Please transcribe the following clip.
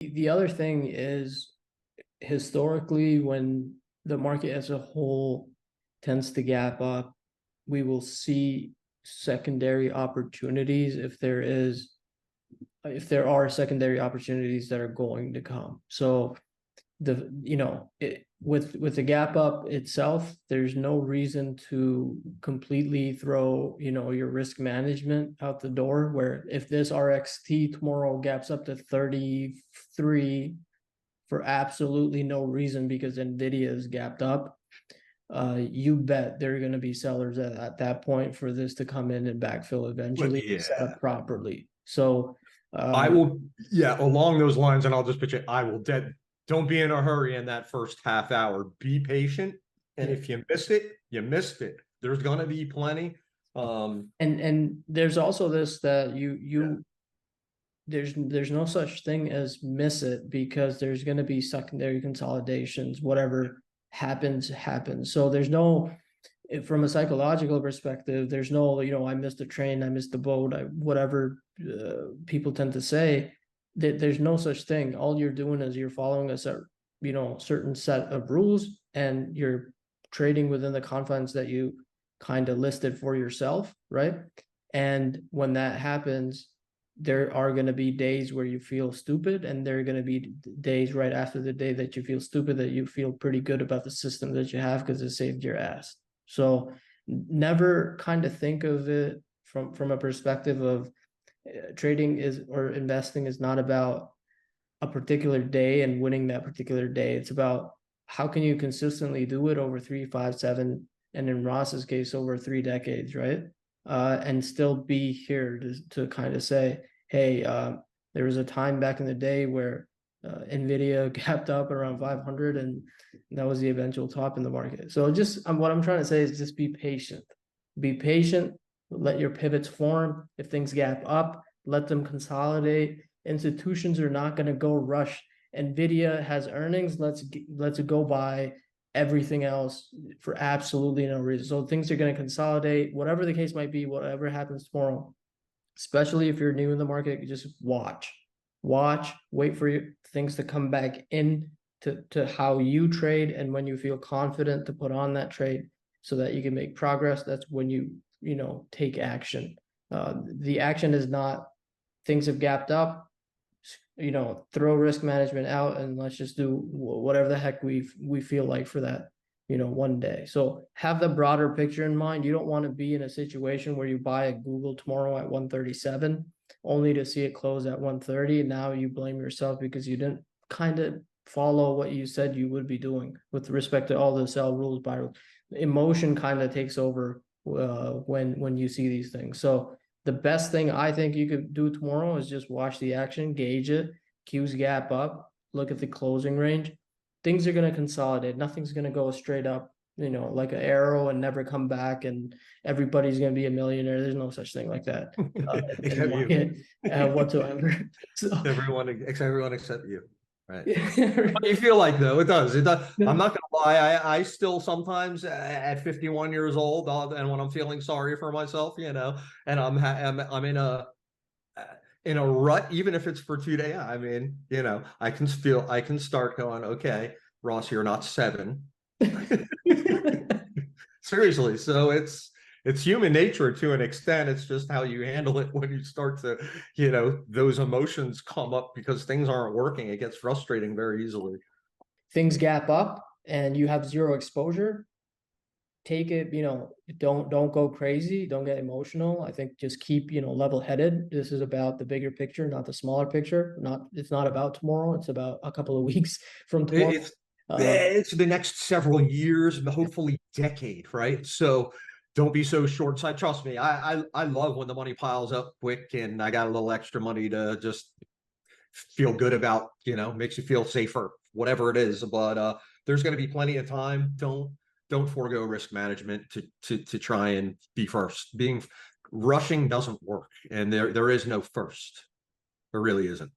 The other thing is, historically, when the market as a whole tends to gap up, we will see secondary opportunities if there are secondary opportunities that are going to come. So with the gap up itself, there's no reason to completely throw your risk management out the door, where if this RXT tomorrow gaps up to 33 for absolutely no reason because Nvidia is gapped up, you bet there are going to be sellers at that point for this to come in and backfill eventually, set up properly. So I will, along those lines, and I'll just pitch it. Don't be in a hurry in that first half hour. Be patient, and if you missed it, you missed it. There's going to be plenty. And there's also this that there's no such thing as miss it, because there's going to be secondary consolidations. Whatever happens. So there's no, from a psychological perspective, there's no, I missed the train, I missed the boat, whatever people tend to say. There's no such thing. All you're doing is you're following a certain set of rules, and you're trading within the confines that you kind of listed for yourself, right? And when that happens, there are going to be days where you feel stupid, and there are going to be days right after the day that you feel stupid that you feel pretty good about the system that you have because it saved your ass. So never kind of think of it from a perspective of trading or investing is not about a particular day and winning that particular day. It's about how can you consistently do it over 3, 5, 7, and in Ross's case, over 3 decades, right? And still be here to kind of say, hey, there was a time back in the day where Nvidia gapped up around 500, and that was the eventual top in the market. So just what I'm trying to say is just be patient. Be patient. Let your pivots form. If things gap up, let them consolidate. Institutions are not going to go rush. Nvidia has earnings. Let's go buy everything else for absolutely no reason. So things are going to consolidate, whatever the case might be, whatever happens tomorrow. Especially if you're new in the market, you just watch, wait for things to come back in to how you trade, and when you feel confident to put on that trade so that you can make progress, that's when you take action. The action is not things have gapped up, throw risk management out and let's just do whatever the heck we feel like for that one day. So have the broader picture in mind. You don't want to be in a situation where you buy a Google tomorrow at 137 only to see it close at 130, and now you blame yourself because you didn't kind of follow what you said you would be doing with respect to all the sell rules. By emotion kind of takes over when you see these things. So the best thing I think you could do tomorrow is just watch the action, gauge it, Q's gap up, look at the closing range. Things are going to consolidate. Nothing's going to go straight up, like an arrow and never come back, and everybody's going to be a millionaire. There's no such thing like that whatsoever. So, everyone except you. Right. What do you feel like, though? It does. I'm not going to lie. I still sometimes at 51 years old, and when I'm feeling sorry for myself, and I'm in a rut, even if it's for 2 days. I mean, I can start going, okay, Ross, you're not 7. Seriously. So it's human nature to an extent. It's just how you handle it when you start to, those emotions come up because things aren't working. It gets frustrating very easily. Things gap up and you have zero exposure. Take it, don't go crazy. Don't get emotional. I think just keep, level-headed. This is about the bigger picture, not the smaller picture. It's not about tomorrow. It's about a couple of weeks from tomorrow. It's the next several years, hopefully decade, right? So don't be so short side. Trust me, I love when the money piles up quick and I got a little extra money to just feel good about, makes you feel safer, whatever it is. But there's going to be plenty of time. Don't forego risk management to try and be first. Rushing doesn't work, and there is no first. There really isn't.